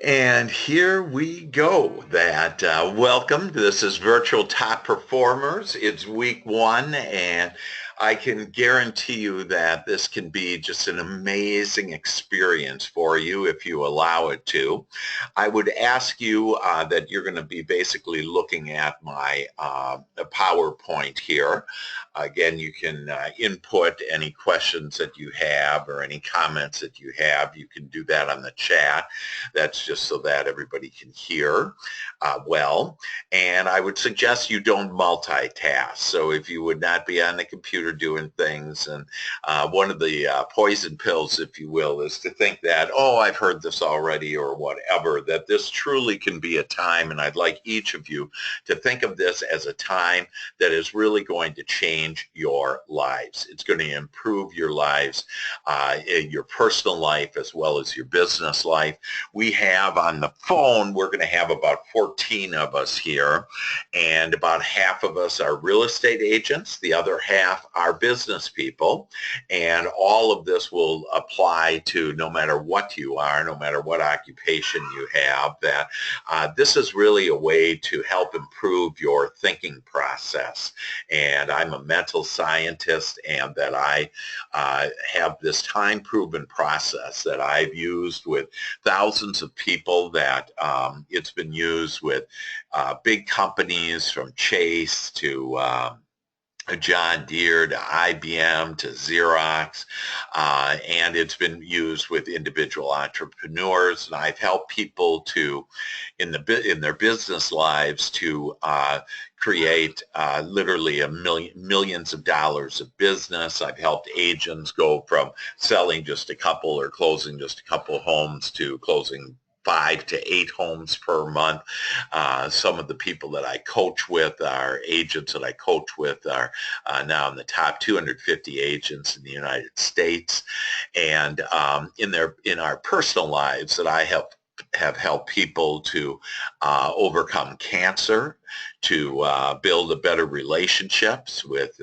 And here we go. Welcome. This is Virtual Top Performers. It's week one, and I can guarantee you that this can be just an amazing experience for you if you allow it to. I would ask you that you're going to be basically looking at my PowerPoint here. Again, you can input any questions that you have or any comments that you have. You can do that on the chat. That's just so that everybody can hear well. And I would suggest you don't multitask. So if you would not be on the computer doing things, and one of the poison pills, if you will, is to think that, oh, I've heard this already or whatever, that this truly can be a time. And I'd like each of you to think of this as a time that is really going to change your lives. It's going to improve your lives, your personal life as well as your business life. We have on the phone, we're going to have about 14 of us here, and about half of us are real estate agents. The other half are business people, and all of this will apply to no matter what you are, no matter what occupation you have, that this is really a way to help improve your thinking process. And I'm a mental scientist, and that I have this time-proven process that I've used with thousands of people, that it's been used with big companies from Chase to John Deere to IBM to Xerox, and it's been used with individual entrepreneurs. And I've helped people to, in their business lives, to create literally millions of dollars of business. I've helped agents go from selling just a couple or closing just a couple homes to closing 5 to 8 homes per month. Some of the people that I coach with, our agents that I coach with, are now in the top 250 agents in the United States. And in our personal lives, that I have helped people to overcome cancer, to build better relationships with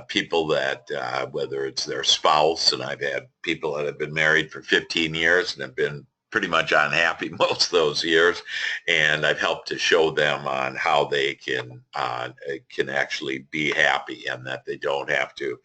people that, whether it's their spouse, and I've had people that have been married for 15 years and have been pretty much unhappy most of those years, and I've helped to show them on how they can actually be happy, and that they don't have to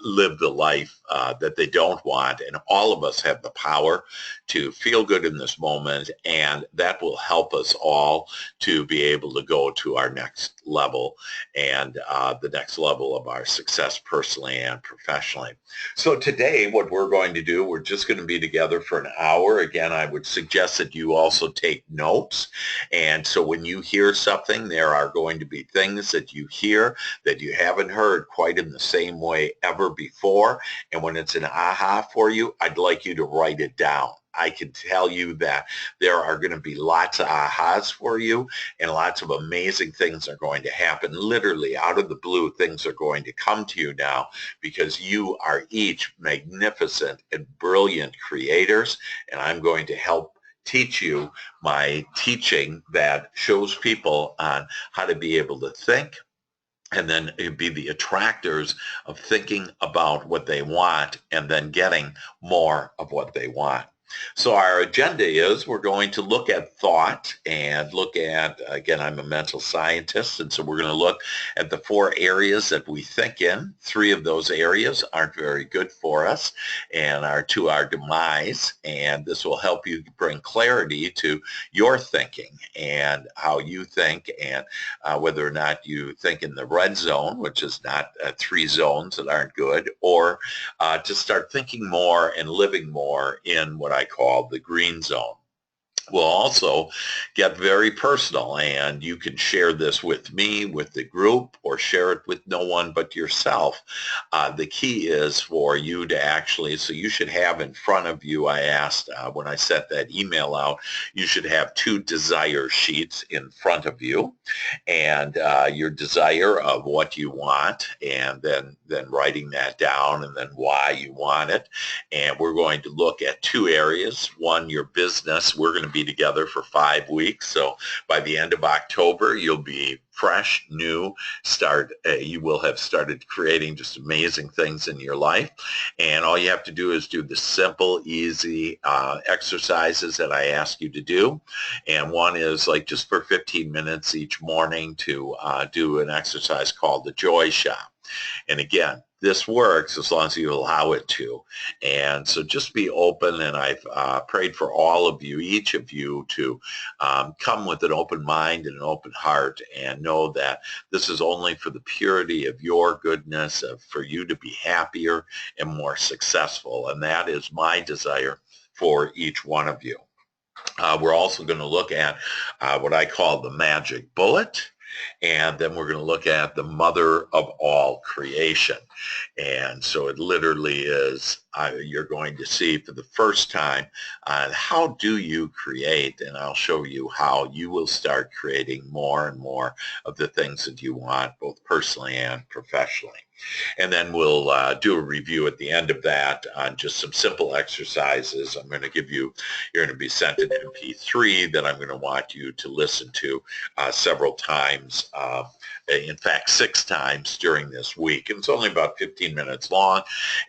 live the life that they don't want. And all of us have the power to feel good in this moment, and that will help us all to be able to go to our next level, and the next level of our success personally and professionally. So today, what we're going to do, we're just going to be together for an hour. Again, I would suggest that you also take notes. And so when you hear something, there are going to be things that you hear that you haven't heard quite in the same way ever before. And when it's an aha for you, I'd like you to write it down. I can tell you that there are going to be lots of ahas for you, and lots of amazing things are going to happen. Literally out of the blue, things are going to come to you now, because you are each magnificent and brilliant creators, and I'm going to help teach you my teaching that shows people on how to be able to think, and then be the attractors of thinking about what they want and then getting more of what they want. So our agenda is, we're going to look at thought, and look at, again, I'm a mental scientist, and so we're going to look at the 4 areas that we think in. 3 of those areas aren't very good for us and are to our demise, and this will help you bring clarity to your thinking and how you think, and whether or not you think in the red zone, which is not 3 zones that aren't good, or to start thinking more and living more in what I call the green zone. We'll also get very personal, and you can share this with me, with the group, or share it with no one but yourself. The key is for you to actually, so you should have in front of you, I asked when I sent that email out, you should have 2 desire sheets in front of you, and your desire of what you want, and then writing that down, and then why you want it. And we're going to look at 2 areas. One, your business. We're going to be together for 5 weeks. So by the end of October, you'll be fresh, new, you will have started creating just amazing things in your life. And all you have to do is do the simple, easy exercises that I ask you to do. And one is like just for 15 minutes each morning to do an exercise called the Joy Shop. And again, this works as long as you allow it to. And so just be open. And I've prayed for all of you, each of you, to come with an open mind and an open heart and know that this is only for the purity of your goodness, for you to be happier and more successful. And that is my desire for each one of you. We're also going to look at what I call the magic bullet. And then we're going to look at the mother of all creation. And so it literally is, you're going to see for the first time, how do you create? And I'll show you how you will start creating more and more of the things that you want, both personally and professionally. And then we'll do a review at the end of that on just some simple exercises. I'm going to give you, you're going to be sent an MP3 that I'm going to want you to listen to several times, in fact, 6 times during this week. And it's only about 15 minutes long,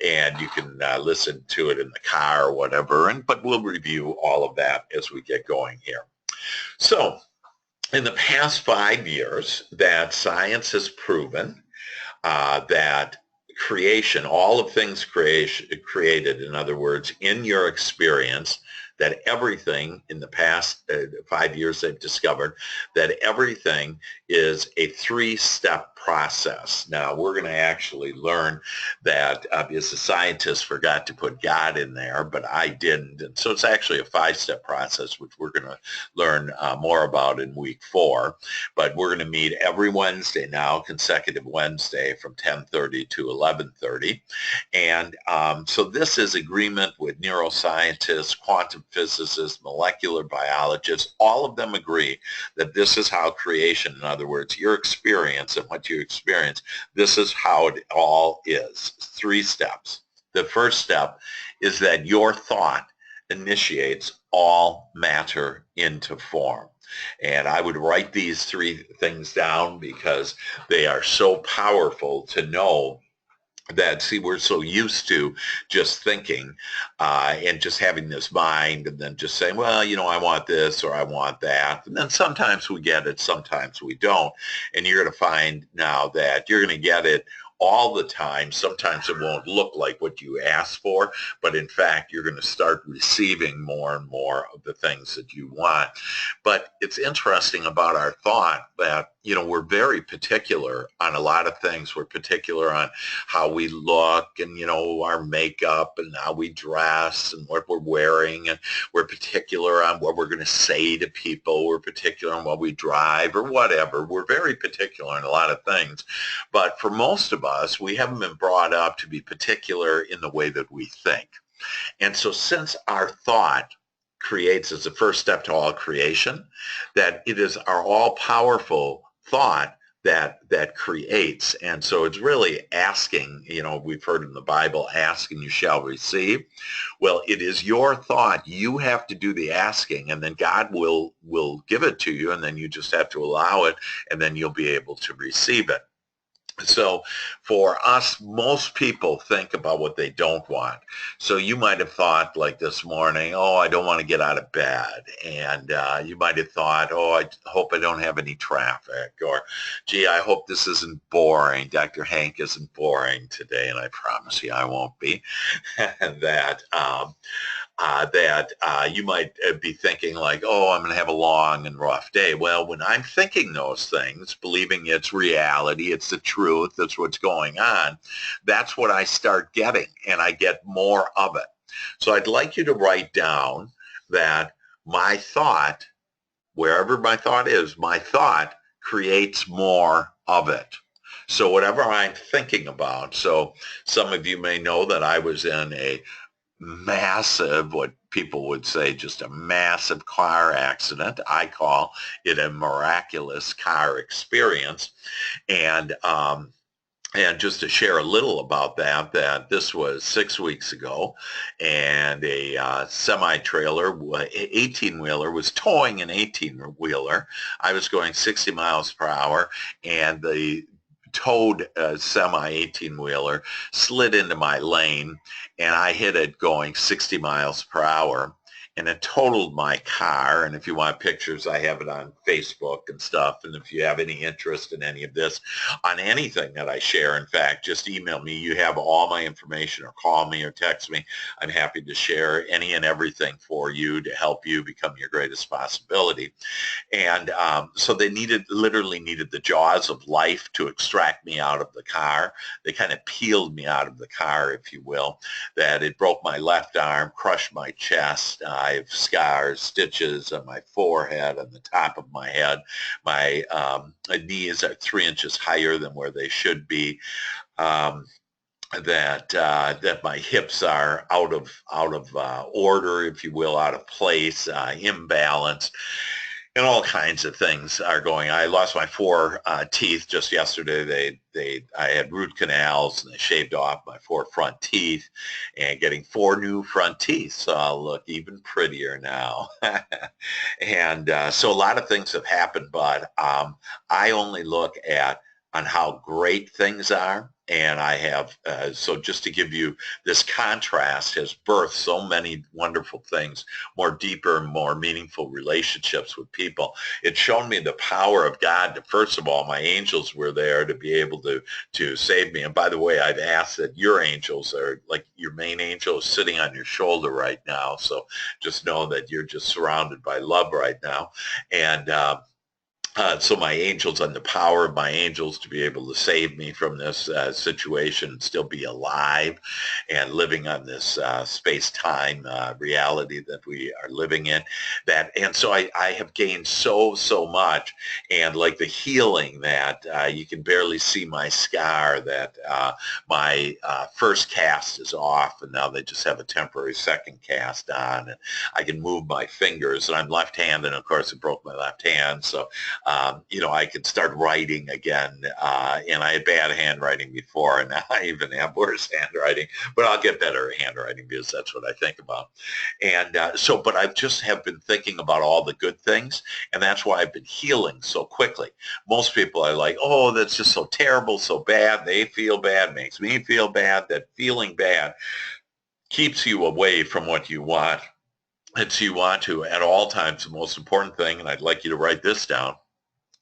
and you can listen to it in the car or whatever. But we'll review all of that as we get going here. So in the past 5 years, that science has proven that creation, all of things created, in other words, in your experience, that everything in the past 5 years they've discovered that everything is a 3-step process. Now, we're going to actually learn that because the scientists forgot to put God in there, but I didn't. And so it's actually a 5-step process, which we're going to learn more about in week 4. But we're going to meet every Wednesday now, consecutive Wednesday from 10:30 to 11:30. And so this is agreement with neuroscientists, quantum physicists, molecular biologists. All of them agree that this is how creation, in other words, your experience and what you experience, this is how it all is. 3 steps. The first step is that your thought initiates all matter into form. And I would write these 3 things down because they are so powerful to know that, see, we're so used to just thinking and just having this mind and then just saying, well, you know, I want this or I want that. And then sometimes we get it, sometimes we don't. And you're going to find now that you're going to get it all the time. Sometimes it won't look like what you asked for, but in fact, you're going to start receiving more and more of the things that you want. But it's interesting about our thought that, you know, we're very particular on a lot of things. We're particular on how we look and, you know, our makeup and how we dress and what we're wearing. And we're particular on what we're going to say to people. We're particular on what we drive or whatever. We're very particular in a lot of things. But for most of us, we haven't been brought up to be particular in the way that we think. And so since our thought creates as the first step to all creation, that it is our all-powerful thought that creates. And so it's really asking, you know, we've heard in the Bible, ask and you shall receive. Well, it is your thought. You have to do the asking, and then God will give it to you, and then you just have to allow it, and then you'll be able to receive it. So for us, most people think about what they don't want. So you might have thought like this morning, oh, I don't want to get out of bed. And you might have thought, oh, I hope I don't have any traffic. Or, gee, I hope this isn't boring. Dr. Hank isn't boring today. And I promise you I won't be. You might be thinking like, oh, I'm going to have a long and rough day. Well, when I'm thinking those things, believing it's reality, it's the truth, that's what's going on, that's what I start getting, and I get more of it. So I'd like you to write down that my thought, wherever my thought is, my thought creates more of it. So whatever I'm thinking about, so some of you may know that I was in a massive, what people would say, just a massive car accident. I call it a miraculous car experience. And And just to share a little about that, this was 6 weeks ago, and a semi-trailer, 18-wheeler, was towing an 18-wheeler. I was going 60 miles per hour, and the towed semi 18-wheeler slid into my lane, and I hit it going 60 miles per hour. And it totaled my car. And if you want pictures, I have it on Facebook and stuff. And if you have any interest in any of this, on anything that I share, in fact, just email me. You have all my information, or call me or text me. I'm happy to share any and everything for you to help you become your greatest possibility. And so they literally needed the jaws of life to extract me out of the car. They kind of peeled me out of the car, if you will. That it broke my left arm, crushed my chest. I have scars, stitches on my forehead, on the top of my head. My knees are 3 inches higher than where they should be. That my hips are out of order, if you will, out of place, imbalanced, and all kinds of things are going. I lost my 4 teeth just yesterday. I had root canals, and they shaved off my 4 front teeth, and getting 4 new front teeth, so I'll look even prettier now. And so a lot of things have happened, but I only look at on how great things are. And I have, so just to give you, this contrast has birthed so many wonderful things, more deeper, more meaningful relationships with people. It's shown me the power of God. First of all, my angels were there to be able to save me. And by the way, I've asked that your angels are, like your main angel is sitting on your shoulder right now. So just know that you're just surrounded by love right now. And so my angels, and the power of my angels to be able to save me from this situation and still be alive and living on this space-time reality that we are living in. And so I have gained so much, and like the healing that you can barely see my scar, that my first cast is off, and now they just have a temporary second cast on, and I can move my fingers, and I'm left-handed, and of course it broke my left hand, so I could start writing again, and I had bad handwriting before, and now I even have worse handwriting, but I'll get better handwriting because that's what I think about. And but I just have been thinking about all the good things, and that's why I've been healing so quickly. Most people are like, oh, that's just so terrible, so bad. They feel bad, makes me feel bad. That feeling bad keeps you away from what you want. And so you want to, at all times, the most important thing, and I'd like you to write this down,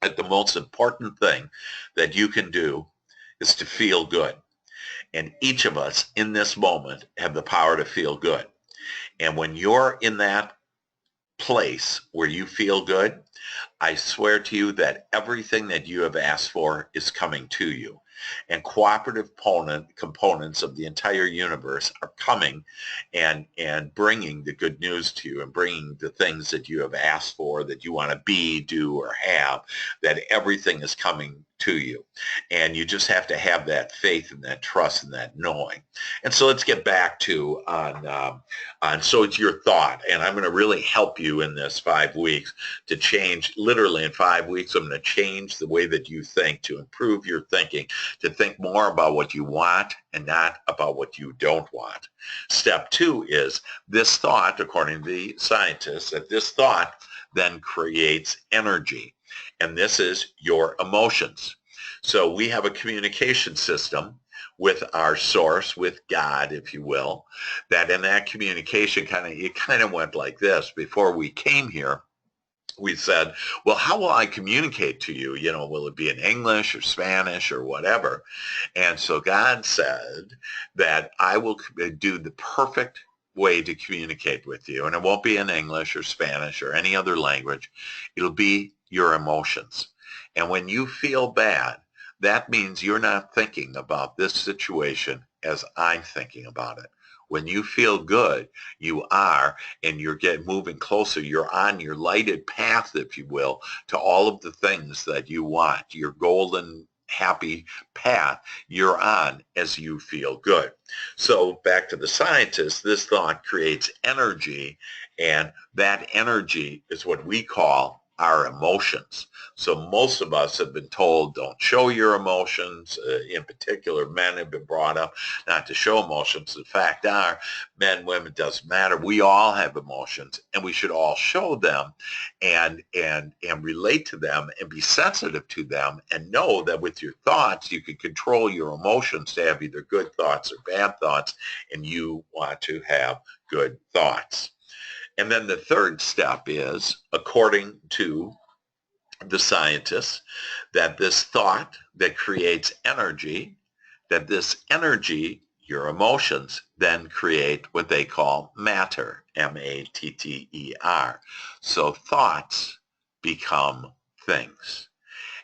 that the most important thing that you can do is to feel good. And each of us in this moment have the power to feel good. And when you're in that place where you feel good, I swear to you that everything that you have asked for is coming to you. And cooperative components of the entire universe are coming and bringing the good news to you, and bringing the things that you have asked for, that you want to be, do, or have, that everything is coming to you. And you just have to have that faith and that trust and that knowing. And so let's get back to so it's your thought. And I'm going to really help you in this 5 weeks to change. Literally in 5 weeks, I'm going to change the way that you think, to improve your thinking, to think more about what you want and not about what you don't want. Step 2 is this thought, according to the scientists, that this thought then creates energy. And this is your emotions. So we have a communication system with our source, with God, if you will, that in that communication it kind of went like this. Before we came here, we said, well, how will I communicate to you? Will it be in English or Spanish or whatever? And so God said that I will do the perfect way to communicate with you. And it won't be in English or Spanish or any other language. It'll be your emotions. And when you feel bad, that means you're not thinking about this situation as I'm thinking about it. When you feel good, you are, and you're moving closer. You're on your lighted path, if you will, to all of the things that you want, your golden, happy path you're on as you feel good. So back to the scientists, this thought creates energy, and that energy is what we call our emotions. So most of us have been told, don't show your emotions. In particular, men have been brought up not to show emotions. The fact are, men, women, doesn't matter. We all have emotions, and we should all show them and relate to them and be sensitive to them, and know that with your thoughts, you can control your emotions to have either good thoughts or bad thoughts, and you want to have good thoughts. And then the third step is, according to the scientists, that this thought that creates energy, that this energy, your emotions, then create what they call matter, matter. So thoughts become things.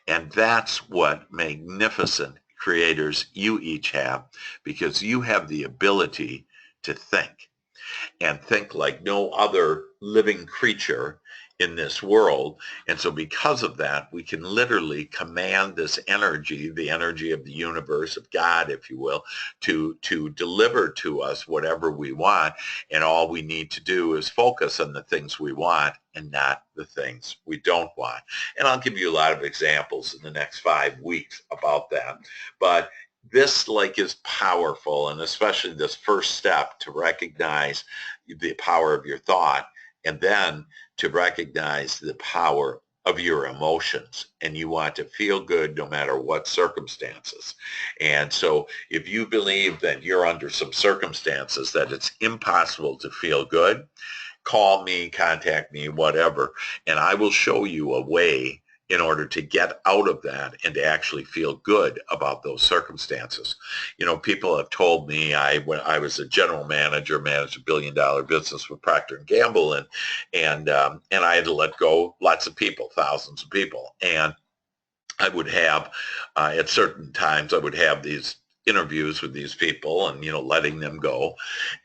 And that's what magnificent creators you each have, because you have the ability to think, and think like no other living creature in this world. And so because of that, we can literally command this energy, the energy of the universe, of God, if you will, to deliver to us whatever we want. And all we need to do is focus on the things we want and not the things we don't want. And I'll give you a lot of examples in the next 5 weeks about that. But this is powerful, and especially this first step to recognize the power of your thought, and then to recognize the power of your emotions. And you want to feel good no matter what circumstances. And so if you believe that you're under some circumstances that it's impossible to feel good, call me, contact me, whatever, and I will show you a way in order to get out of that and to actually feel good about those circumstances. People have told me, when I was a general manager, managed $1 billion business with Procter and Gamble, and I had to let go lots of people, thousands of people, and I would have at certain times I would have these interviews with these people, and letting them go,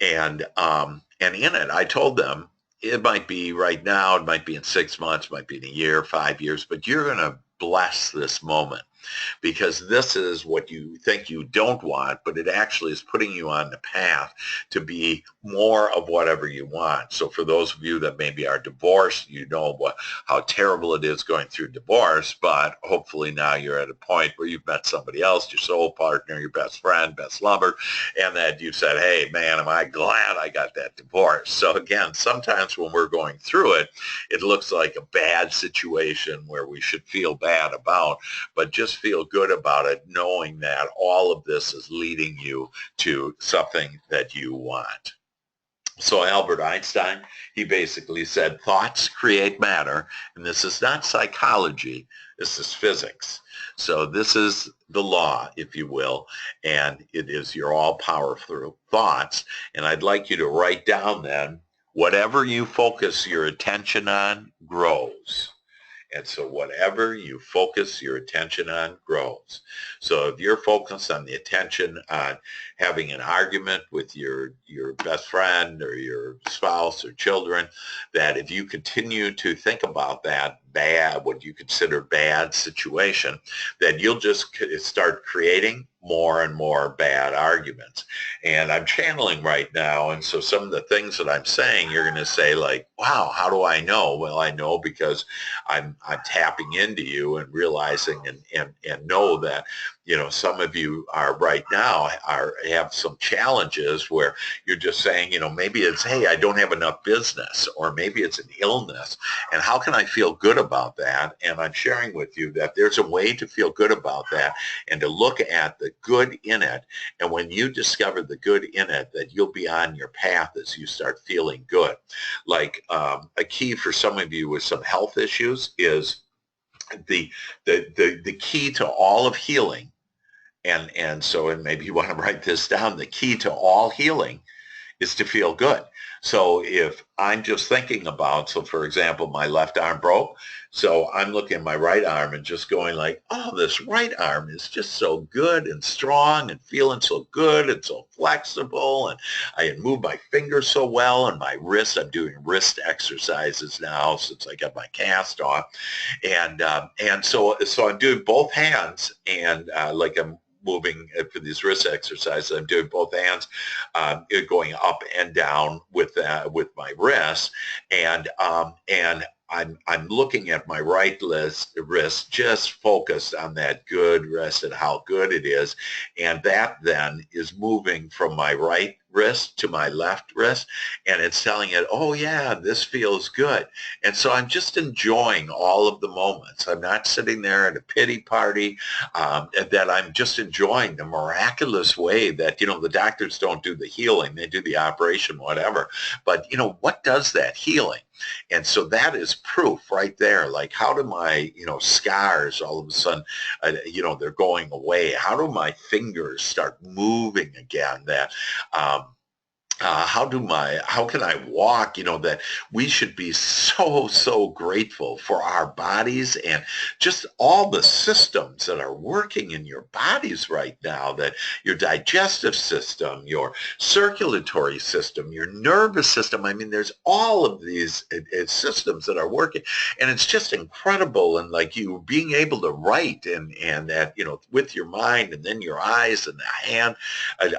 and in it I told them, it might be right now, it might be in 6 months, it might be in a year, 5 years, but you're going to bless this moment, because this is what you think you don't want, but it actually is putting you on the path to be more of whatever you want. So for those of you that maybe are divorced, how terrible it is going through divorce, but hopefully now you're at a point where you've met somebody else, your soul partner, your best friend, best lover, and that you said, hey, man, am I glad I got that divorce. So again, sometimes when we're going through it, it looks like a bad situation where we should feel bad about, but just feel good about it, knowing that all of this is leading you to something that you want. So Albert Einstein, he basically said, thoughts create matter, and this is not psychology, this is physics. So this is the law, if you will, and it is your all-powerful thoughts. And I'd like you to write down then, whatever you focus your attention on grows. And so whatever you focus your attention on grows. So if you're focused on the attention on having an argument with your best friend or your spouse or children, that if you continue to think about that bad, what you consider bad situation, then you'll just start creating more and more bad arguments. And I'm channeling right now, and so some of the things that I'm saying, you're going to say like, wow, how do I know? Well, I know because I'm tapping into you and realizing and know that, some of you are right now have some challenges where you're just saying, maybe it's, hey, I don't have enough business, or maybe it's an illness, and how can I feel good about that? And I'm sharing with you that there's a way to feel good about that and to look at the good in it. And when you discover the good in it, that you'll be on your path as you start feeling good. Like a key for some of you with some health issues is the key to all of healing. And maybe you want to write this down. The key to all healing is to feel good. So if I'm just thinking about, so for example, my left arm broke, so I'm looking at my right arm and just going like, oh, this right arm is just so good and strong and feeling so good and so flexible, and I can move my fingers so well, and my wrist, I'm doing wrist exercises now since I got my cast off, and so I'm doing both hands, and like I'm moving for these wrist exercises. I'm doing both hands, going up and down with my wrist, and I'm looking at my right wrist, just focused on that good wrist and how good it is. And that then is moving from my right wrist to my left wrist. And it's telling it, oh yeah, this feels good. And so I'm just enjoying all of the moments. I'm not sitting there at a pity party, that I'm just enjoying the miraculous way that, the doctors don't do the healing. They do the operation, whatever. But, what does that healing? And so that is proof right there. Like, how do my, scars all of a sudden, they're going away? How do my fingers start moving again? That, how can I walk? That we should be so grateful for our bodies and just all the systems that are working in your bodies right now, that your digestive system, your circulatory system, your nervous system. I mean, there's all of these systems that are working, and it's just incredible. And like you being able to write and that, with your mind and then your eyes and the hand,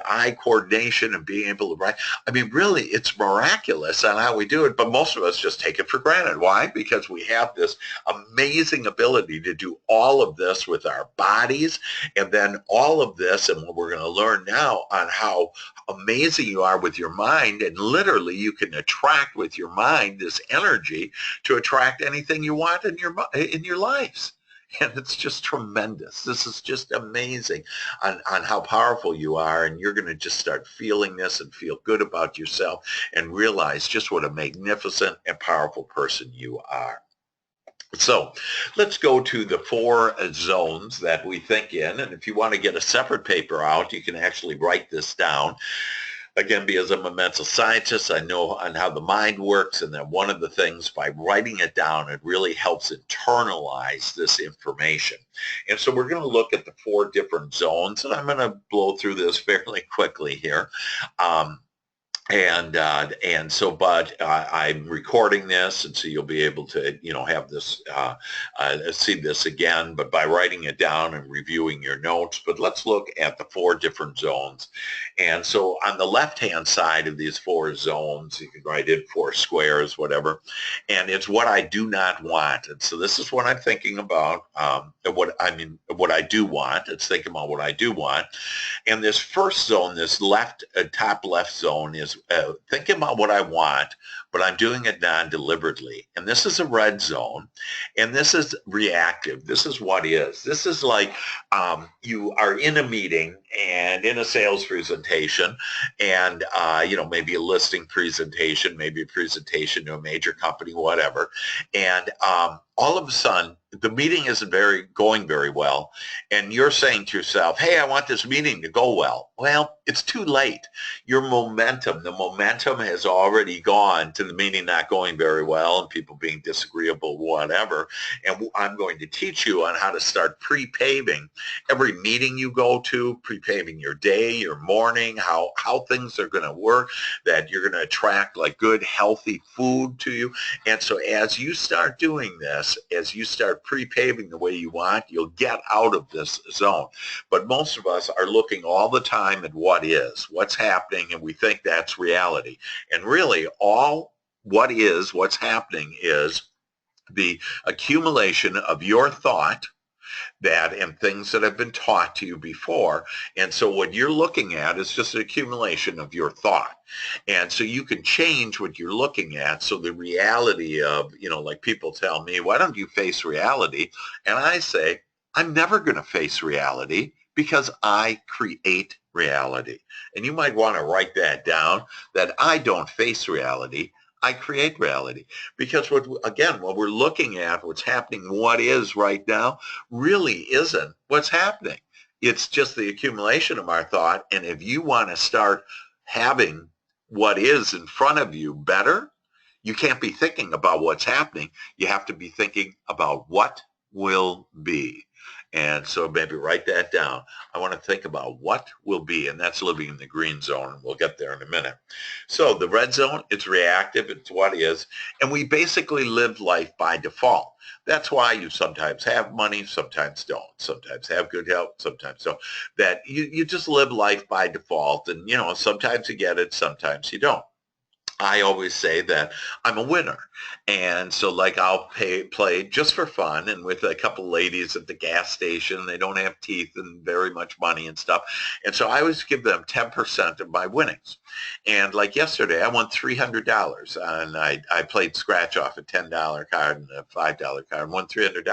eye coordination and being able to write. I mean, really, it's miraculous on how we do it, but most of us just take it for granted. Why? Because we have this amazing ability to do all of this with our bodies, and then all of this, and what we're going to learn now on how amazing you are with your mind, and literally you can attract with your mind this energy to attract anything you want in your lives. And it's just tremendous. This is just amazing on how powerful you are. And you're going to just start feeling this and feel good about yourself and realize just what a magnificent and powerful person you are. So let's go to the 4 zones that we think in. And if you want to get a separate paper out, you can actually write this down. Again, because I'm a mental scientist, I know on how the mind works, and that one of the things, by writing it down, it really helps internalize this information. And so we're going to look at the 4 different zones, and I'm going to blow through this fairly quickly here. But I'm recording this, and so you'll be able to, have this, see this again, but by writing it down and reviewing your notes. But let's look at the 4 different zones. And so on the left-hand side of these 4 zones, you can write in 4 squares, whatever, and it's what I do not want. And so this is what I'm thinking about, what I do want. It's thinking about what I do want. And this first zone, this top left zone, is thinking about what I want, but I'm doing it non-deliberately. And this is a red zone, and this is reactive. This is what is. This is like you are in a meeting and in a sales presentation, and maybe a listing presentation, maybe a presentation to a major company, whatever. And all of a sudden, the meeting isn't going very well, and you're saying to yourself, hey, I want this meeting to go well. Well, it's too late. The momentum has already gone to the meeting not going very well and people being disagreeable, whatever. And I'm going to teach you on how to start pre-paving every meeting you go to, pre-paving your day, your morning, how things are going to work, that you're going to attract like good, healthy food to you. And so as you start doing this, as you start pre-paving the way you want, you'll get out of this zone. But most of us are looking all the time at what's happening, and we think that's reality. And really, what's happening is the accumulation of your thought, and things that have been taught to you before. And so what you're looking at is just an accumulation of your thought. And so you can change what you're looking at. So the reality of, like people tell me, why don't you face reality? And I say, I'm never going to face reality, because I create reality. And you might want to write that down, that I don't face reality, I create reality. Because what we're looking at, what's happening, what is right now, really isn't what's happening. It's just the accumulation of our thought. And if you want to start having what is in front of you better, you can't be thinking about what's happening. You have to be thinking about what will be. And so maybe write that down. I want to think about what will be, and that's living in the green zone, and we'll get there in a minute. So the red zone, it's reactive, it's what is, and we basically live life by default. That's why you sometimes have money, sometimes don't, sometimes have good health, sometimes don't. That you just live life by default, and sometimes you get it, sometimes you don't. I always say that I'm a winner. And so like I'll play just for fun and with a couple ladies at the gas station. They don't have teeth and very much money and stuff. And so I always give them 10% of my winnings. And like yesterday, I won $300 and I played scratch off a $10 card and a $5 card and won $300.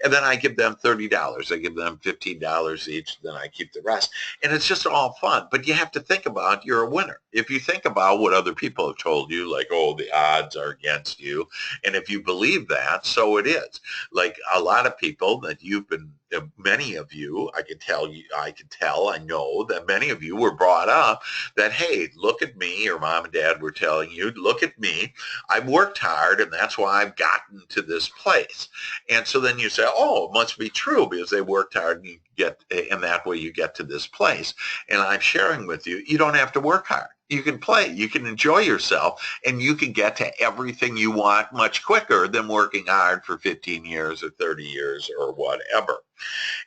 And then I give them $30. I give them $15 each. Then I keep the rest. And it's just all fun. But you have to think about you're a winner. If you think about what other people have told you, like, oh, the odds are against you, and if you believe that, so it is. Like a lot of people that you've been, many of you, I know that many of you were brought up that, hey, look at me, your mom and dad were telling you, look at me, I've worked hard and that's why I've gotten to this place. And so then you say, oh, it must be true because they worked hard and you get, and that way you get to this place. And I'm sharing with you, you don't have to work hard. You can play, you can enjoy yourself, and you can get to everything you want much quicker than working hard for 15 years or 30 years or whatever.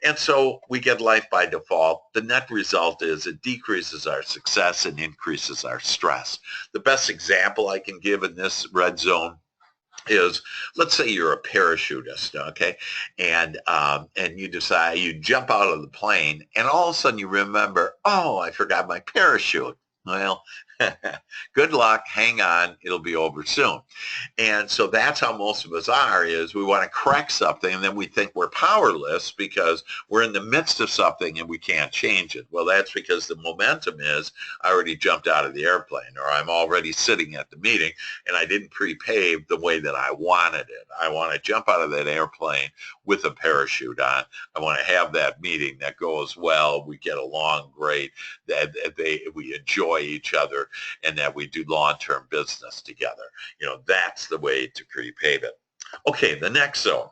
And so we get life by default. The net result is it decreases our success and increases our stress. The best example I can give in this red zone is, let's say you're a parachutist, okay, and you decide you jump out of the plane, and all of a sudden you remember, oh, I forgot my parachute. Well, good luck. Hang on. It'll be over soon. And so that's how most of us are, is we want to correct something and then we think we're powerless because we're in the midst of something and we can't change it. Well, that's because the momentum is I already jumped out of the airplane, or I'm already sitting at the meeting and I didn't prepave the way that I wanted it. I want to jump out of that airplane with a parachute on. I want to have that meeting that goes well. We get along great, that we enjoy each other, and that we do long-term business together. That's the way to prepave it. Okay, the next zone,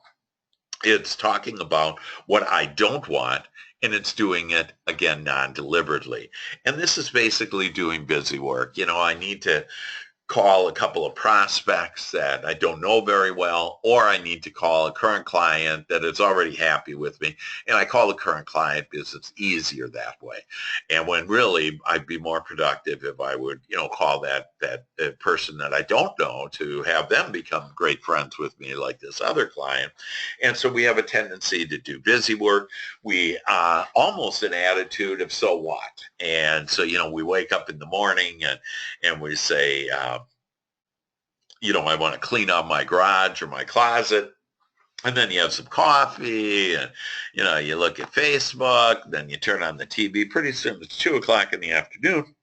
it's talking about what I don't want, and it's doing it, again, non-deliberately. And this is basically doing busy work. I need to call a couple of prospects that I don't know very well, or I need to call a current client that is already happy with me. And I call the current client because it's easier that way. And when really I'd be more productive if I would, call that person that I don't know to have them become great friends with me like this other client. And so we have a tendency to do busy work. We almost an attitude of so what? And so, we wake up in the morning and we say, I want to clean up my garage or my closet. And then you have some coffee and, you look at Facebook, then you turn on the TV. Pretty soon it's 2 o'clock in the afternoon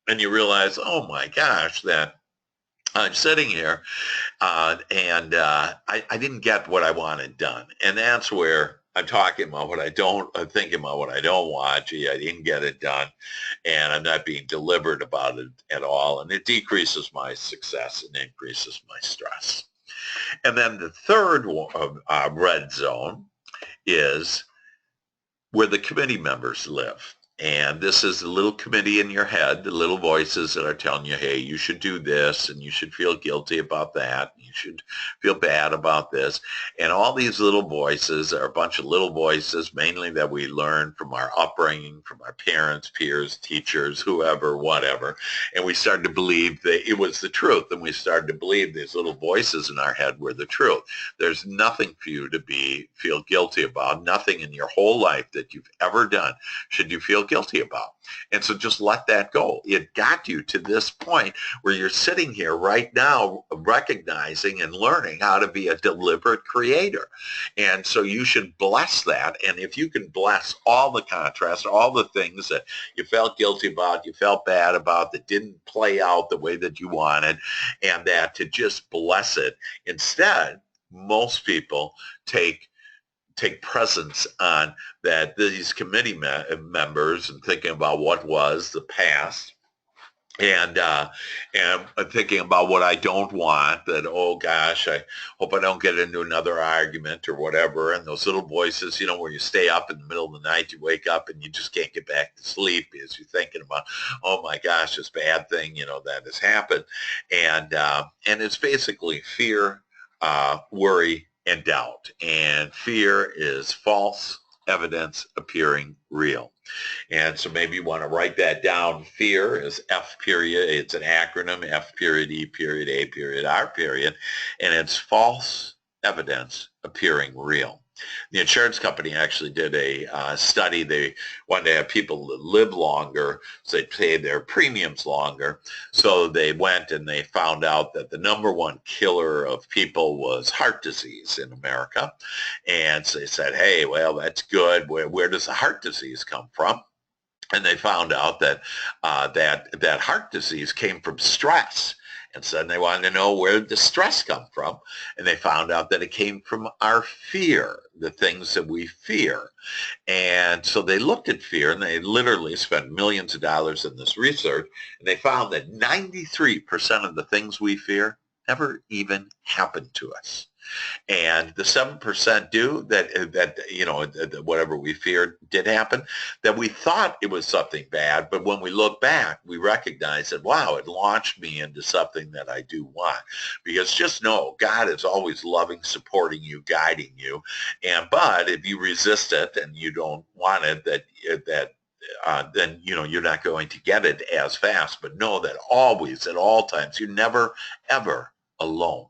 and you realize, oh my gosh, that I'm sitting here and I didn't get what I wanted done. And that's where I'm talking about I'm thinking about what I don't want. Gee, I didn't get it done. And I'm not being deliberate about it at all. And it decreases my success and increases my stress. And then the third red zone is where the committee members live. And this is the little committee in your head, the little voices that are telling you, hey, you should do this and you should feel guilty about that. You should feel bad about this. And all these little voices are a bunch of little voices, mainly that we learn from our upbringing, from our parents, peers, teachers, whoever, whatever. And we started to believe that it was the truth. And we started to believe these little voices in our head were the truth. There's nothing for you to feel guilty about. Nothing in your whole life that you've ever done should you feel guilty about. And so just let that go. It got you to this point where you're sitting here right now recognizing and learning how to be a deliberate creator. And so you should bless that. And if you can bless all the contrast, all the things that you felt guilty about, you felt bad about, that didn't play out the way that you wanted, and that to just bless it. Instead, most people take presence on that, these committee members, and thinking about what was the past, and thinking about what I don't want, that, oh gosh, I hope I don't get into another argument or whatever. And those little voices, where you stay up in the middle of the night, you wake up and you just can't get back to sleep because you're thinking about, oh my gosh, this bad thing, that has happened. And it's basically fear, worry, and doubt. And fear is false evidence appearing real. And so maybe you want to write that down. Fear is F period. It's an acronym, F period, E period, A period, R period. And it's false evidence appearing real. The insurance company actually did a study. They wanted to have people live longer, so they pay their premiums longer. So they went and they found out that the number one killer of people was heart disease in America. And so they said, hey, well, that's good. Where does the heart disease come from? And they found out that that heart disease came from stress. And so they wanted to know where did the stress come from. And they found out that it came from our fear, the things that we fear. And so they looked at fear, and they literally spent millions of dollars in this research. And they found that 93% of the things we fear never even happened to us. And the 7% do that whatever we feared did happen, that we thought it was something bad, but when we look back, we recognize that, wow, it launched me into something that I do want. Because just know, God is always loving, supporting you, guiding you. But if you resist it and you don't want it, then you're not going to get it as fast. But know that always, at all times, you're never, ever alone.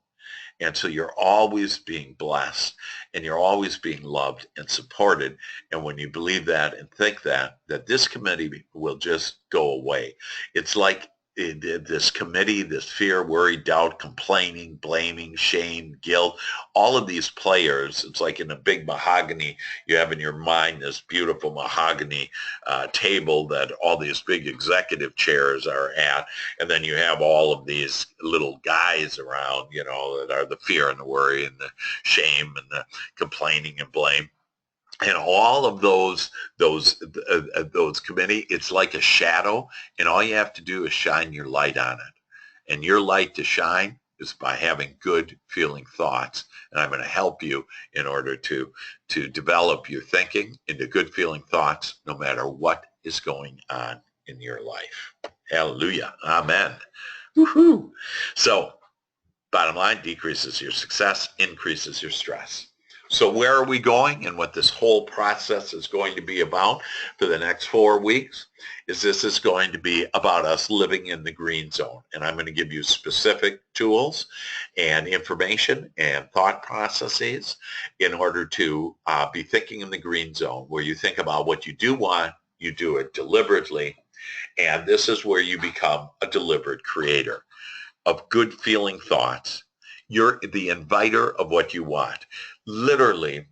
And so you're always being blessed, and you're always being loved and supported. And when you believe that and think that this committee will just go away. It's like this committee, this fear, worry, doubt, complaining, blaming, shame, guilt, all of these players, it's like in a big mahogany, you have in your mind this beautiful mahogany table that all these big executive chairs are at. And then you have all of these little guys around, that are the fear and the worry and the shame and the complaining and blame. And all of those committee, it's like a shadow, and all you have to do is shine your light on it. And your light to shine is by having good feeling thoughts. And I'm going to help you in order to develop your thinking into good feeling thoughts, no matter what is going on in your life. Hallelujah. Amen. Woohoo. So bottom line, decreases your success, increases your stress. So where are we going, and what this whole process is going to be about for the next 4 weeks is this is going to be about us living in the green zone. And I'm going to give you specific tools and information and thought processes in order to be thinking in the green zone, where you think about what you do want, you do it deliberately, and this is where you become a deliberate creator of good feeling thoughts. You're the inviter of what you want. Literally,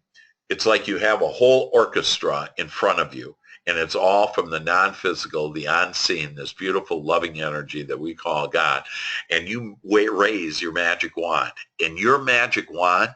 it's like you have a whole orchestra in front of you, and it's all from the non-physical, the unseen, this beautiful loving energy that we call God. And you raise your magic wand. And your magic wand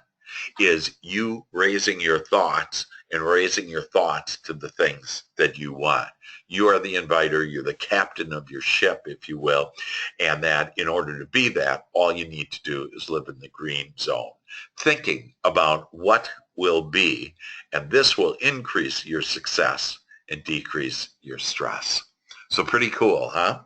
is you raising your thoughts and raising your thoughts to the things that you want. You are the inviter. You're the captain of your ship, if you will. And that in order to be that, all you need to do is live in the green zone, thinking about what will be. And this will increase your success and decrease your stress. So pretty cool, huh?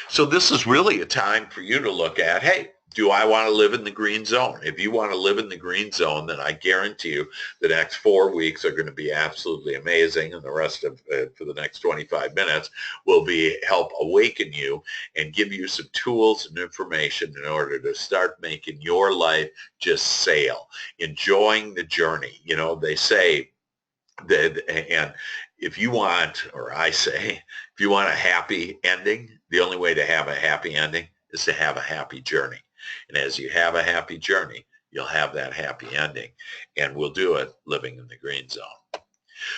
So this is really a time for you to look at, hey, do I want to live in the green zone? If you want to live in the green zone, then I guarantee you the next 4 weeks are going to be absolutely amazing. And the rest of for the next 25 minutes will be help awaken you and give you some tools and information in order to start making your life just sail, enjoying the journey. They say that, and if you want, or I say, if you want a happy ending, the only way to have a happy ending is to have a happy journey. And as you have a happy journey, you'll have that happy ending. And we'll do it living in the green zone.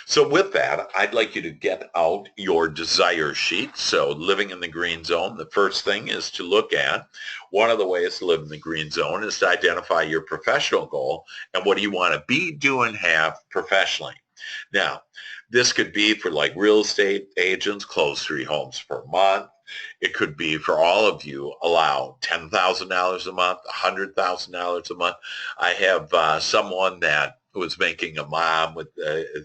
So with that, I'd like you to get out your desire sheet. So living in the green zone, the first thing is to look at one of the ways to live in the green zone is to identify your professional goal and what do you want to be, do, and have professionally. Now, this could be for like real estate agents, close 3 homes per month. It could be for all of you, allow $10,000 a month, $100,000 a month. I have someone that was making, a mom with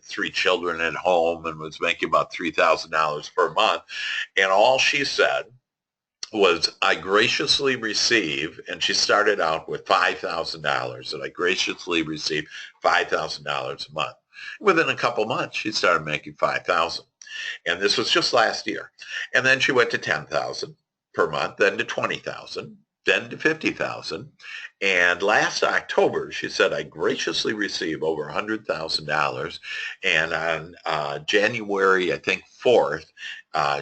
3 children at home, and was making about $3,000 per month. And all she said was, I graciously receive, and she started out with $5,000, and I graciously received $5,000 a month. Within a couple months, she started making 5,000. And this was just last year. And then she went to 10,000 per month, then to 20,000, then to 50,000. And last October, she said, I graciously received over $100,000. And on January, I think 4th,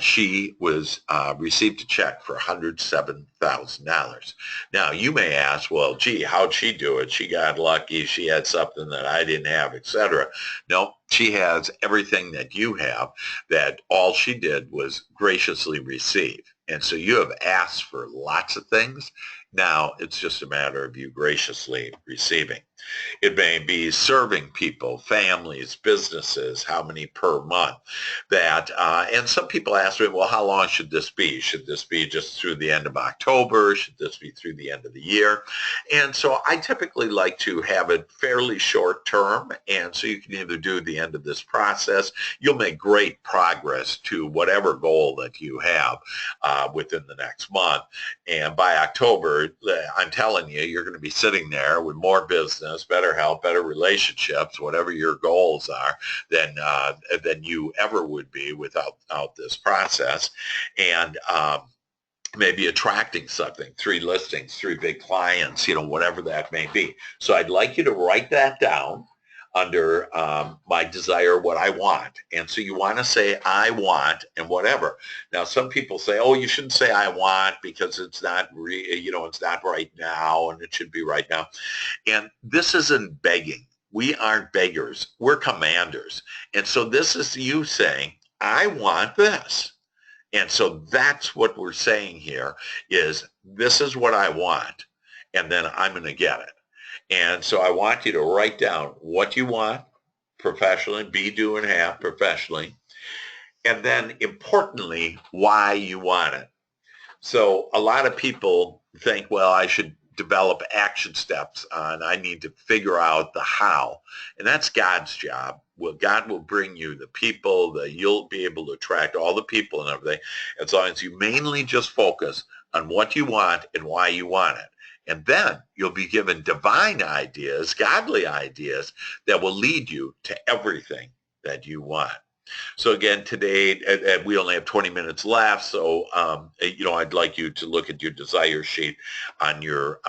she was received a check for $107,000. Now, you may ask, well, gee, how'd she do it? She got lucky. She had something that I didn't have, etc. No, she has everything that you have, that all she did was graciously receive. And so you have asked for lots of things. Now it's just a matter of you graciously receiving. It may be serving people, families, businesses, how many per month. And some people ask me, well, how long should this be? Should this be just through the end of October? Should this be through the end of the year? And so I typically like to have it fairly short term. And so you can either do the end of this process. You'll make great progress to whatever goal that you have within the next month. And by October, I'm telling you, you're going to be sitting there with more business, better health, better relationships, whatever your goals are, than you ever would be without this process. And maybe attracting something, 3 listings, 3 big clients, whatever that may be. So I'd like you to write that down under my desire, what I want. And so you want to say, I want, and whatever. Now, some people say, oh, you shouldn't say I want because it's not, it's not right now, and it should be right now. And this isn't begging. We aren't beggars. We're commanders. And so this is you saying, I want this. And so that's what we're saying here is this is what I want, and then I'm going to get it. And so I want you to write down what you want professionally, be, do, and have professionally, and then importantly, why you want it. So a lot of people think, well, I should develop action steps and I need to figure out the how. And that's God's job. Well, God will bring you the people that you'll be able to attract all the people and everything, as long as you mainly just focus on what you want and why you want it. And then you'll be given divine ideas, godly ideas that will lead you to everything that you want. So again, today, we only have 20 minutes left. So, I'd like you to look at your desire sheet on your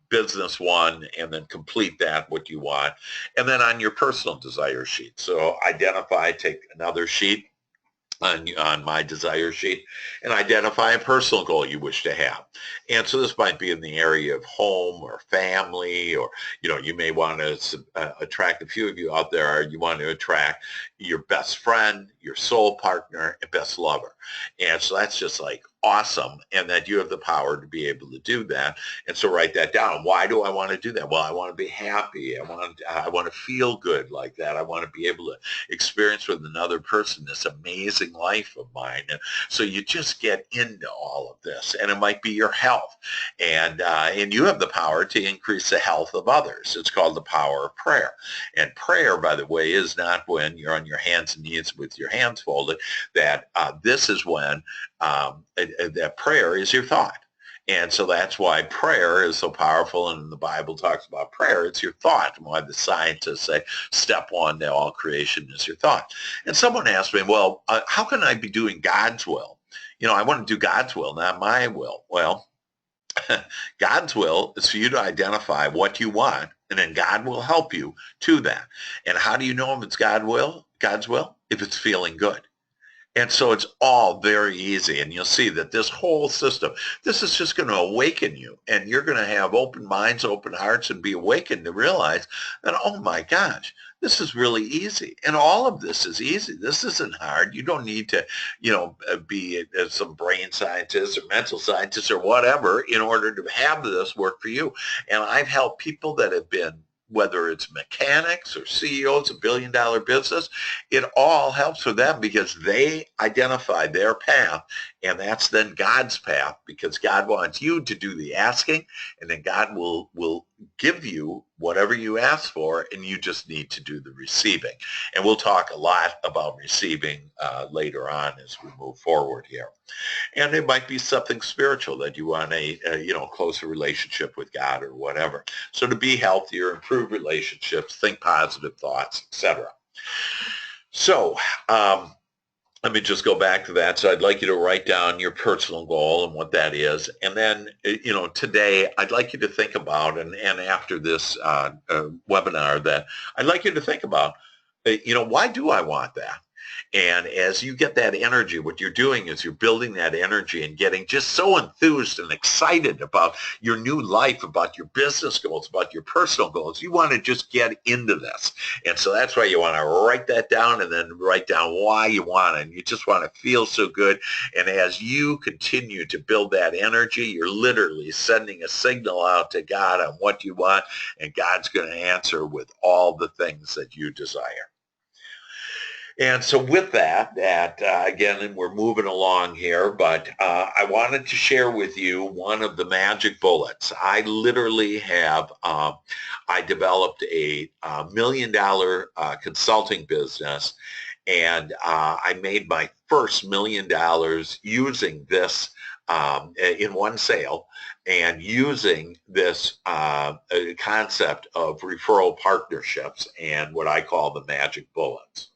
business one and then complete that, what you want. And then on your personal desire sheet. So identify, take another sheet on my desire sheet and identify a personal goal you wish to have. And so this might be in the area of home or family, or, you may want to attract, a few of you out there, you want to attract your best friend, your soul partner, and best lover. And so that's just like awesome, and that you have the power to be able to do that. And so write that down. Why do I want to do that? Well, I want to be happy. I want to feel good like that. I want to be able to experience with another person this amazing life of mine. And so you just get into all of this, and it might be your health, and you have the power to increase the health of others. It's called the power of prayer. And prayer, by the way, is not when you're on your hands and knees with your hands folded. That this is when that prayer is your thought. And so that's why prayer is so powerful. And the Bible talks about prayer. It's your thought. And why the scientists say step one to all creation is your thought. And someone asked me, well, how can I be doing God's will? I want to do God's will, not my will. Well, God's will is for you to identify what you want, and then God will help you to that. And how do you know if it's God's will? If it's feeling good. And so it's all very easy. And you'll see that this whole system, this is just going to awaken you. And you're going to have open minds, open hearts, and be awakened to realize that, oh my gosh, this is really easy. And all of this is easy. This isn't hard. You don't need to, be some brain scientist or mental scientist or whatever in order to have this work for you. And I've helped people that have been, whether it's mechanics or CEOs, a billion-dollar business, it all helps for them because they identify their path And that's then God's path, because God wants you to do the asking, and then God will give you whatever you ask for, and you just need to do the receiving. And we'll talk a lot about receiving later on as we move forward here. And it might be something spiritual that you want a closer relationship with God or whatever. So to be healthier, improve relationships, think positive thoughts, etc. So let me just go back to that. So I'd like you to write down your personal goal and what that is. And then, today I'd like you to think about, and after this webinar, that I'd like you to think about, why do I want that? And as you get that energy, what you're doing is you're building that energy and getting just so enthused and excited about your new life, about your business goals, about your personal goals. You want to just get into this. And so that's why you want to write that down, and then write down why you want it. And you just want to feel so good. And as you continue to build that energy, you're literally sending a signal out to God on what you want, and God's going to answer with all the things that you desire. And so with that, again, we're moving along here, but I wanted to share with you one of the magic bullets. I literally have, I developed a $1 million consulting business, and I made my first $1 million using this in one sale, and using this concept of referral partnerships and what I call the magic bullets.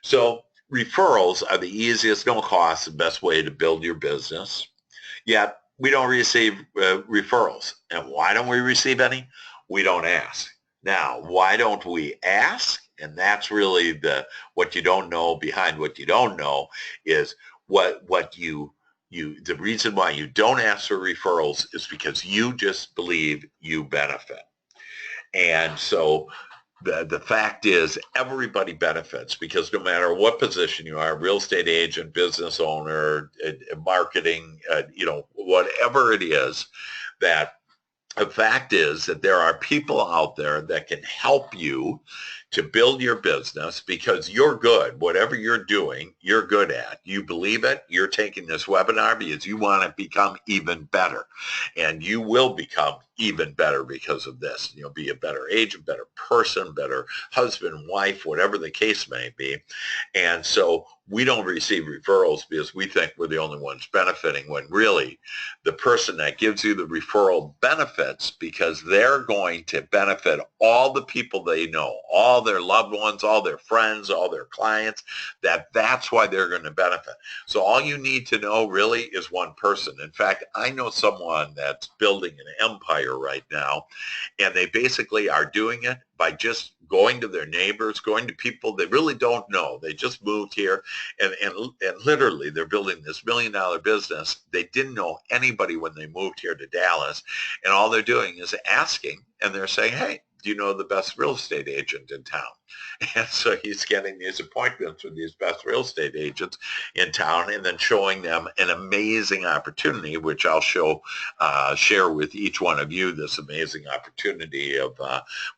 So referrals are the easiest, no cost, and best way to build your business. Yet we don't receive referrals. And why don't we receive any? We don't ask. Now, why don't we ask? And that's really what you don't know behind what you don't know is the reason why you don't ask for referrals is because you just believe you benefit. And so the fact is everybody benefits, because no matter what position you are, real estate agent, business owner, marketing, whatever it is, that the fact is that there are people out there that can help you to build your business, because you're good. Whatever you're doing, you're good at. You believe it. You're taking this webinar because you want to become even better. And you will become even better because of this. You'll be a better agent, better person, better husband, wife, whatever the case may be. And so we don't receive referrals because we think we're the only ones benefiting, when really the person that gives you the referral benefits, because they're going to benefit all the people they know, all their loved ones, all their friends, all their clients. That's why they're going to benefit. So all you need to know really is one person. In fact, I know someone that's building an empire right now, and they basically are doing it by just going to their neighbors, going to people they really don't know. They just moved here, and literally they're building this $1 million business. They didn't know anybody when they moved here to Dallas, and all they're doing is asking, and they're saying, hey, do you know the best real estate agent in town? And so he's getting these appointments with these best real estate agents in town, and then showing them an amazing opportunity, which I'll share with each one of you, this amazing opportunity of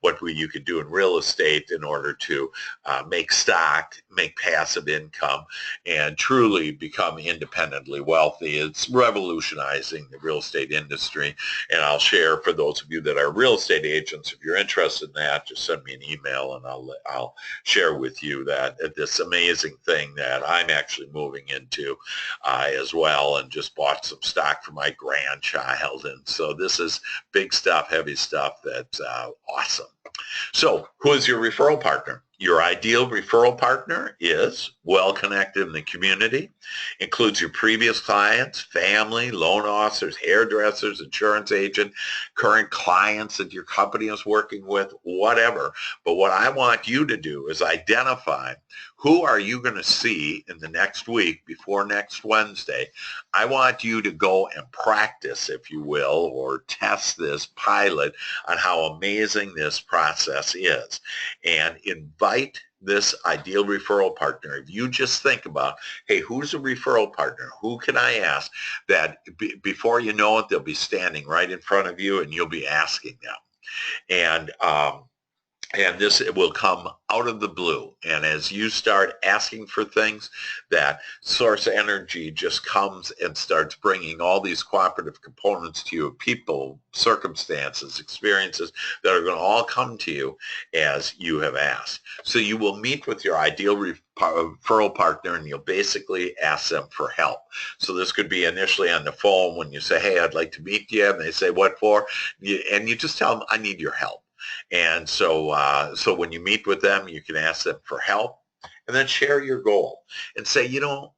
what you could do in real estate in order to make stock, make passive income, and truly become independently wealthy. It's revolutionizing the real estate industry. And I'll share, for those of you that are real estate agents, if you're interested in that, just send me an email, and I'll share with you that this amazing thing that I'm actually moving into as well, and just bought some stock for my grandchild. And so this is big stuff, heavy stuff that's awesome. So who is your referral partner? Your ideal referral partner is well-connected in the community, includes your previous clients, family, loan officers, hairdressers, insurance agent, current clients that your company is working with, whatever. But what I want you to do is identify who are you going to see in the next week before next Wednesday. I want you to go and practice, if you will, or test this pilot on how amazing this process is, and invite this ideal referral partner. If you just think about, hey, who's a referral partner? Who can I ask? That before you know it, they'll be standing right in front of you, and you'll be asking them. And And this, it will come out of the blue. And as you start asking for things, that source energy just comes and starts bringing all these cooperative components to you, people, circumstances, experiences that are going to all come to you as you have asked. So you will meet with your ideal referral partner, and you'll basically ask them for help. So this could be initially on the phone when you say, hey, I'd like to meet you. And they say, what for? And you just tell them, I need your help. And so when you meet with them, you can ask them for help, and then share your goal and say,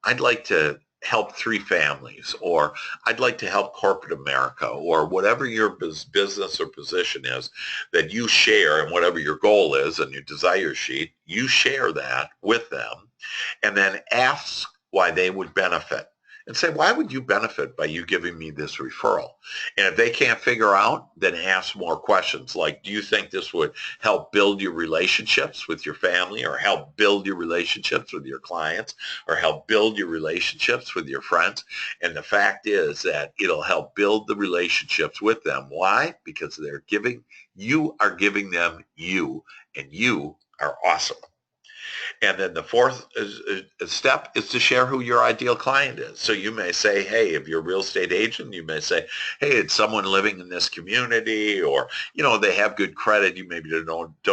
I'd like to help 3 families, or I'd like to help corporate America, or whatever your business or position is that you share, and whatever your goal is on your desire sheet, you share that with them, and then ask why they would benefit. And say, why would you benefit by you giving me this referral? And if they can't figure out, then ask more questions like, do you think this would help build your relationships with your family, or help build your relationships with your clients, or help build your relationships with your friends? And the fact is that it'll help build the relationships with them. Why? Because you are giving them you, and you are awesome. And then the fourth step is to share who your ideal client is. So you may say, hey, if you're a real estate agent, you may say, hey, it's someone living in this community, or, they have good credit. You maybe don't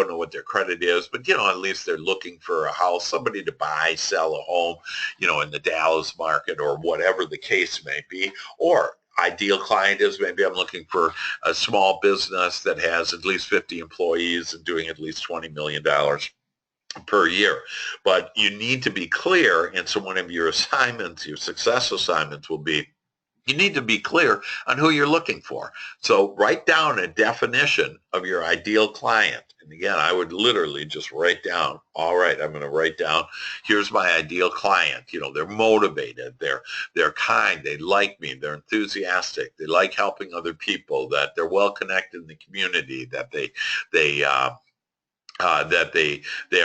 know what their credit is, but, at least they're looking for a house, somebody to buy, sell a home, in the Dallas market, or whatever the case may be. Or ideal client is, maybe I'm looking for a small business that has at least 50 employees and doing at least $20 million per year. But you need to be clear. And so one of your assignments, your success assignments, will be, you need to be clear on who you're looking for. So write down a definition of your ideal client. And again, I would literally just write down, all right, I'm going to write down, here's my ideal client. They're motivated, they're kind, they like me, they're enthusiastic, they like helping other people, that they're well connected in the community, that they are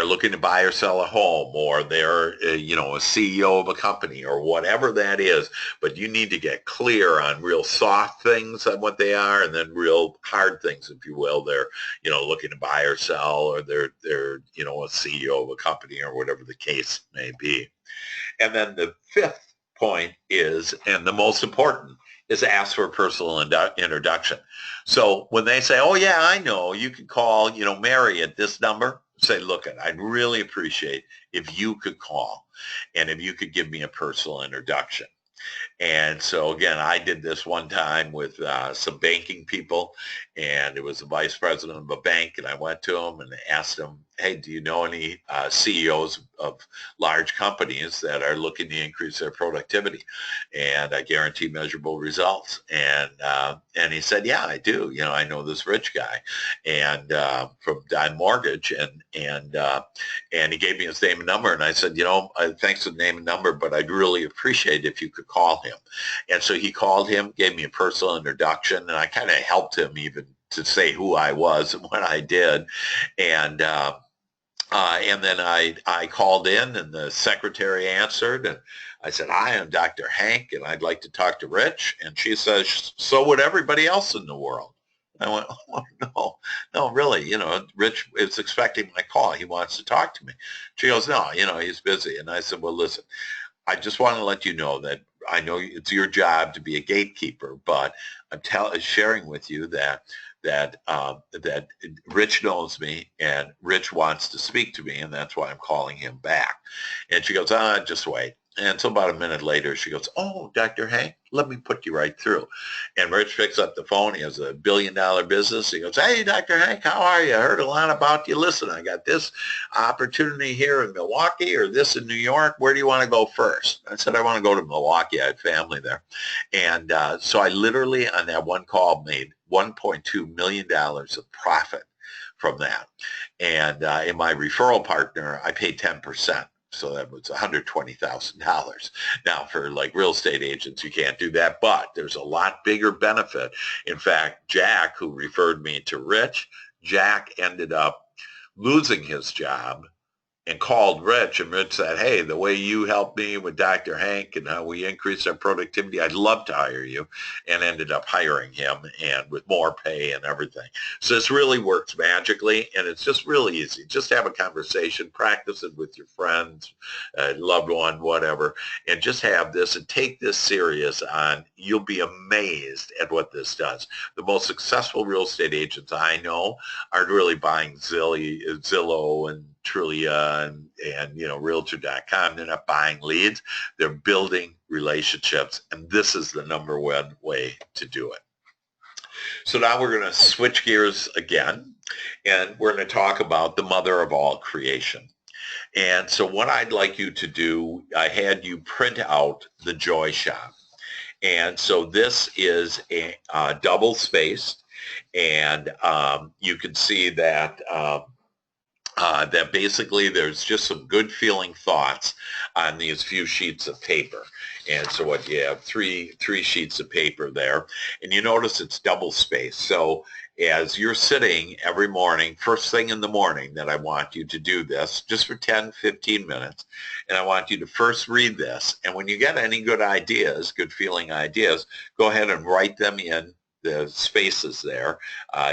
looking to buy or sell a home, or they're a CEO of a company, or whatever that is. But you need to get clear on real soft things on what they are, and then real hard things, if you will. They're looking to buy or sell, or they're a CEO of a company, or whatever the case may be. And then the fifth point is, and the most important, is ask for a personal introduction. So when they say, oh yeah, I know, you can call, Mary at this number, say, look, I'd really appreciate if you could call, and if you could give me a personal introduction. And so again, I did this one time with some banking people, and it was the vice president of a bank, and I went to him and asked him, hey, do you know any CEOs of large companies that are looking to increase their productivity? And I guarantee measurable results. And he said, yeah, I do. I know this rich guy, and from Dime Mortgage, and he gave me his name and number, and I said, thanks for the name and number, but I'd really appreciate it if you could call him. And so he called him, gave me a personal introduction, and I kind of helped him even to say who I was and what I did. And then I called in, and the secretary answered, and I said, hi, I'm Dr. Hank, and I'd like to talk to Rich. And she says, so would everybody else in the world. I went, oh, no, really, Rich is expecting my call. He wants to talk to me. She goes, no, he's busy. And I said, well, listen, I just want to let you know that I know it's your job to be a gatekeeper, but I'm sharing with you that Rich knows me, and Rich wants to speak to me, and that's why I'm calling him back. And she goes, just wait. And so about a minute later, she goes, oh, Dr. Hank, let me put you right through. And Rich picks up the phone. He has a $1 billion business. He goes, hey, Dr. Hank, how are you? I heard a lot about you. Listen, I got this opportunity here in Milwaukee, or this in New York. Where do you want to go first? I said, I want to go to Milwaukee. I had family there. And so I literally, on that one call, made $1.2 million of profit from that. And in my referral partner, I paid 10%. So that was $120,000. Now, for like real estate agents, you can't do that, but there's a lot bigger benefit. In fact, Jack, who referred me to Rich, Jack ended up losing his job and called Rich, and Rich said, hey, the way you helped me with Dr. Hank and how we increased our productivity, I'd love to hire you, and ended up hiring him, and with more pay and everything. So this really works magically, and it's just really easy. Just have a conversation, practice it with your friends, loved one, whatever, and just have this and take this serious on. You'll be amazed at what this does. The most successful real estate agents I know aren't really buying Zillow and Trulia and Realtor.com. They're not buying leads. They're building relationships, and this is the number one way to do it. So now we're going to switch gears again, and we're going to talk about the mother of all creation. And so what I'd like you to do, I had you print out the Joy Shop. And so this is a double spaced, and you can see that that basically there's just some good feeling thoughts on these few sheets of paper. And so what you have, three sheets of paper there, and you notice it's double spaced. So as you're sitting every morning, first thing in the morning, that I want you to do this just for 10, 15 minutes. And I want you to first read this. And when you get any good ideas, good feeling ideas, go ahead and write them in the spaces there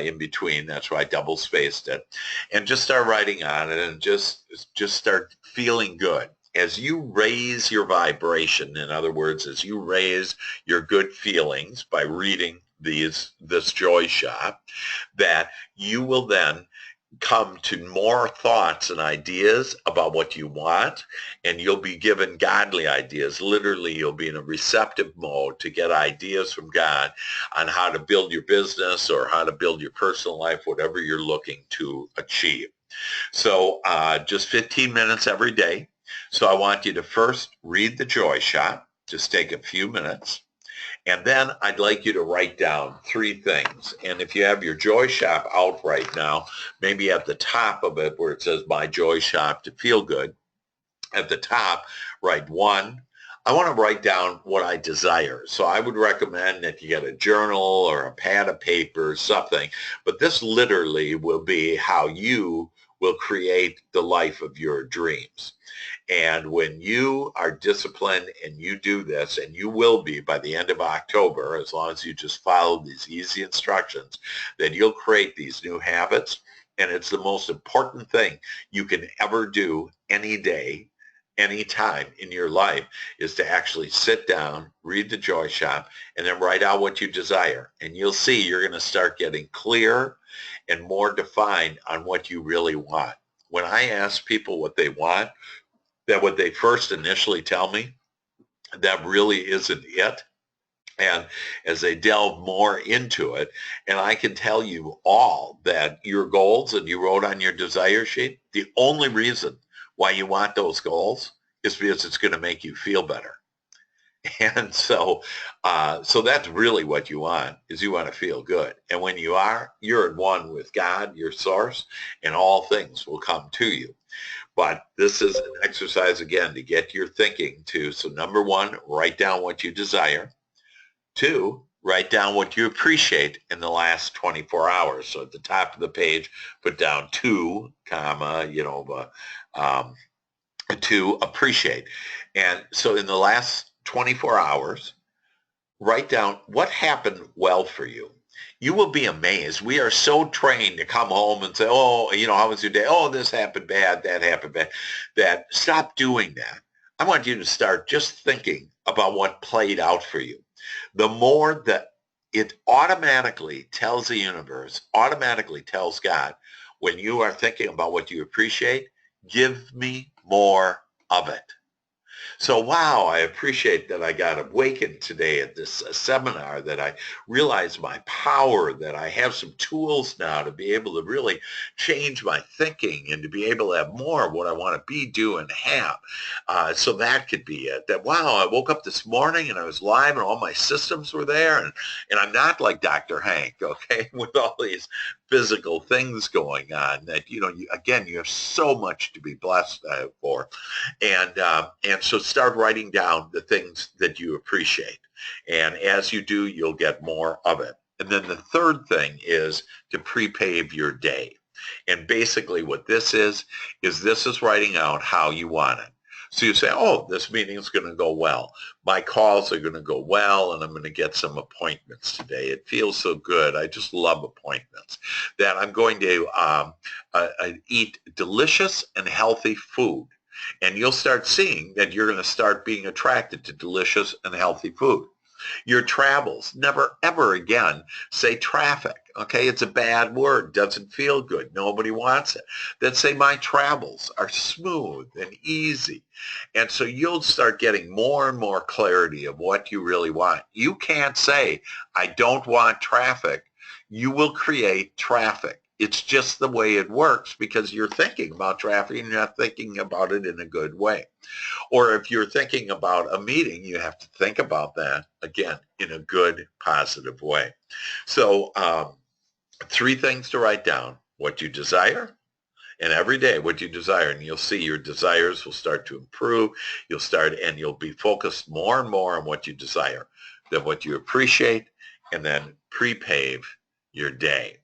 in between. That's why I double spaced it. And just start writing on it, and just start feeling good. As you raise your vibration, in other words, as you raise your good feelings by reading this Joy Shop, that you will then come to more thoughts and ideas about what you want, and you'll be given godly ideas. Literally, you'll be in a receptive mode to get ideas from God on how to build your business or how to build your personal life, whatever you're looking to achieve. So just 15 minutes every day. So I want you to first read the Joy Shop. Just take a few minutes. And then I'd like you to write down 3 things. And if you have your Joy Shop out right now, maybe at the top of it where it says My Joy Shop to Feel Good, at the top, write 1. I want to write down what I desire. So I would recommend that you get a journal or a pad of paper, something. But this literally will be how you will create the life of your dreams. And when you are disciplined and you do this, and you will be by the end of October, as long as you just follow these easy instructions, then you'll create these new habits. And it's the most important thing you can ever do any day, any time in your life, is to actually sit down, read the Joy Shop, and then write out what you desire. And you'll see you're going to start getting clear and more defined on what you really want. When I ask people what they want, that what they first initially tell me, that really isn't it. And as they delve more into it, and I can tell you all that your goals, and you wrote on your desire sheet, the only reason why you want those goals is because it's going to make you feel better. And so that's really what you want, is you want to feel good. And when you are, you're at one with God, your source, and all things will come to you. But this is an exercise, again, to get your thinking to. So number 1, write down what you desire. 2, write down what you appreciate in the last 24 hours. So at the top of the page, put down 2, comma, to appreciate. And so in the last 24 hours, write down what happened well for you. You will be amazed. We are so trained to come home and say, oh, how was your day? Oh, this happened bad, that happened bad. That stop doing that. I want you to start just thinking about what played out for you. The more that it automatically tells the universe, automatically tells God, when you are thinking about what you appreciate, give me more of it. So, wow, I appreciate that I got awakened today at this seminar, that I realized my power, that I have some tools now to be able to really change my thinking and to be able to have more of what I want to be, do, and have. So that could be it. That, wow, I woke up this morning and I was live and all my systems were there. And I'm not like Dr. Hank, okay, with all these physical things going on that, again, you have so much to be blessed for. And so start writing down the things that you appreciate. And as you do, you'll get more of it. And then the third thing is to pre-pave your day. And basically what this is this is writing out how you want it. So you say, oh, this meeting is going to go well. My calls are going to go well, and I'm going to get some appointments today. It feels so good. I just love appointments. That I'm going to eat delicious and healthy food. And you'll start seeing that you're going to start being attracted to delicious and healthy food. Your travels, never ever again say traffic. Okay, it's a bad word, doesn't feel good. Nobody wants it. Then say my travels are smooth and easy. And so you'll start getting more and more clarity of what you really want. You can't say, I don't want traffic. You will create traffic. It's just the way it works because you're thinking about traffic and you're not thinking about it in a good way. Or if you're thinking about a meeting, you have to think about that, again, in a good, positive way. So 3 things to write down: what you desire, and every day what you desire. And you'll see your desires will start to improve. You'll be focused more and more on what you desire than what you appreciate, and then pre-pave your day.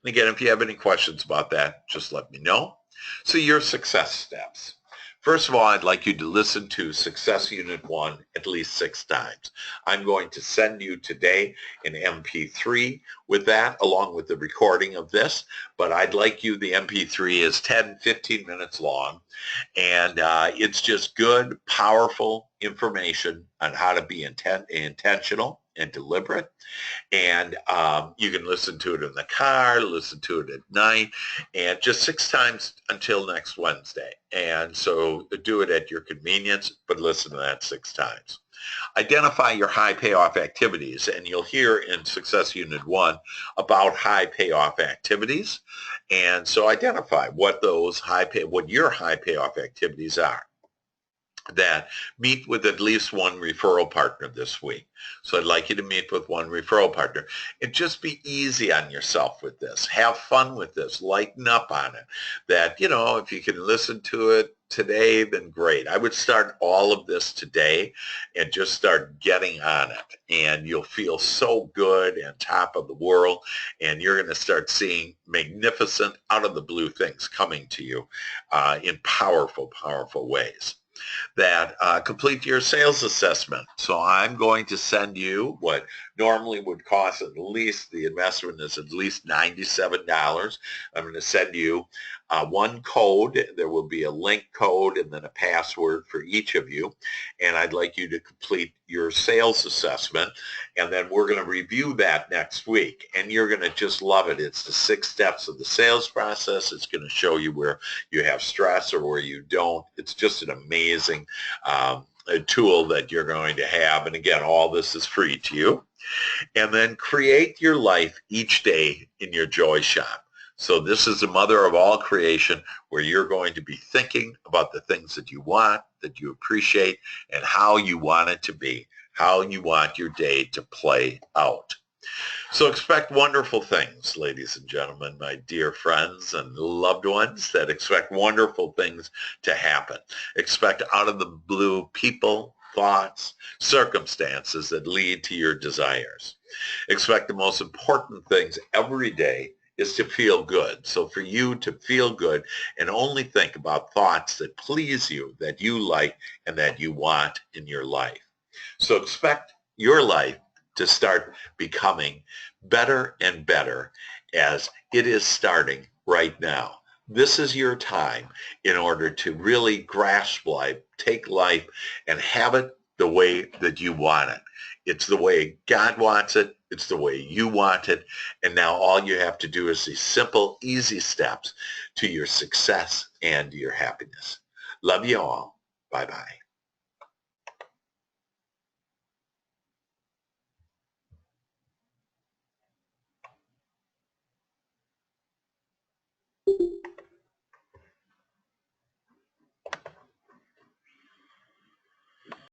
And again, if you have any questions about that, just let me know. So your success steps. First of all, I'd like you to listen to Success Unit 1 at least 6 times. I'm going to send you today an MP3 with that, along with the recording of this. But I'd like you, the MP3 is 10, 15 minutes long. And it's just good, powerful information on how to be intentional and deliberate. And you can listen to it in the car, listen to it at night, and just 6 times until next Wednesday. And so do it at your convenience, but listen to that 6 times. Identify your high payoff activities, and you'll hear in Success Unit 1 about high payoff activities. And so identify what what your high payoff activities are. That meet with at least one referral partner this week. So I'd like you to meet with one referral partner and just be easy on yourself with this. Have fun with this. Lighten up on it. That, if you can listen to it today, then great. I would start all of this today and just start getting on it. And you'll feel so good and top of the world. And you're going to start seeing magnificent, out of the blue things coming to you in powerful, powerful ways. That complete your sales assessment. So I'm going to send you what normally would cost at least, the investment is at least $97. I'm going to send you one code. There will be a link code and then a password for each of you. And I'd like you to complete your sales assessment. And then we're going to review that next week. And you're going to just love it. It's the 6 steps of the sales process. It's going to show you where you have stress or where you don't. It's just an amazing a tool that you're going to have. And again, all this is free to you. And then create your life each day in your joy shop. So this is the mother of all creation, where you're going to be thinking about the things that you want, that you appreciate, and how you want it to be, how you want your day to play out. So expect wonderful things, ladies and gentlemen, my dear friends and loved ones that expect wonderful things to happen. Expect out of the blue people, thoughts, circumstances that lead to your desires. Expect the most important things every day is to feel good. So for you to feel good and only think about thoughts that please you, that you like, and that you want in your life. So expect your life to start becoming better and better, as it is starting right now. This is your time in order to really grasp life, take life, and have it the way that you want it. It's the way God wants it. It's the way you want it. And now all you have to do is these simple, easy steps to your success and your happiness. Love you all. Bye-bye.